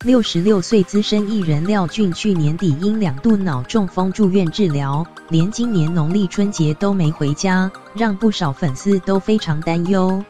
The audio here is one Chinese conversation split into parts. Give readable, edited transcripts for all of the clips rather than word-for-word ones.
66岁资深艺人廖俊去年底因2度脑中风住院治疗，连今年农历春节都没回家，让不少粉丝都非常担忧。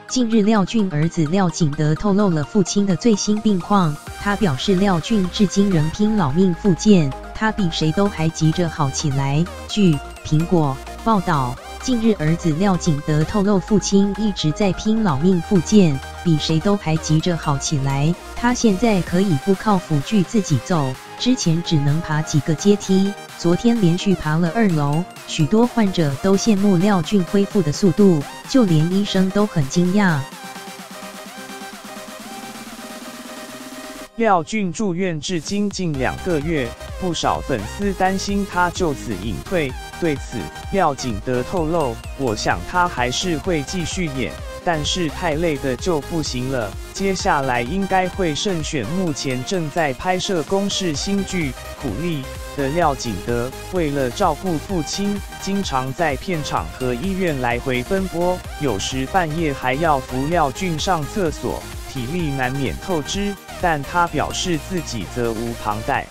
近日，廖俊儿子廖景德透露了父亲的最新病况。他表示，廖俊至今仍拼老命复健，他比谁都还急着好起来。据苹果报道，近日儿子廖景德透露，父亲一直在拼老命复健，比谁都还急着好起来。他现在可以不靠辅具自己走，之前只能爬几个阶梯，昨天连续爬了2楼。许多患者都羡慕廖俊恢复的速度，就连医生都很惊讶。廖俊住院至今近2个月，不少粉丝担心他就此隐退。对此，廖景德透露：“我想他还是会继续演，但是太累的就不行了。接下来应该会慎选目前正在拍摄公视新剧《苦力》的廖景德，为了照顾父亲，经常在片场和医院来回奔波，有时半夜还要扶廖俊上厕所，体力难免透支。但他表示自己责无旁贷。”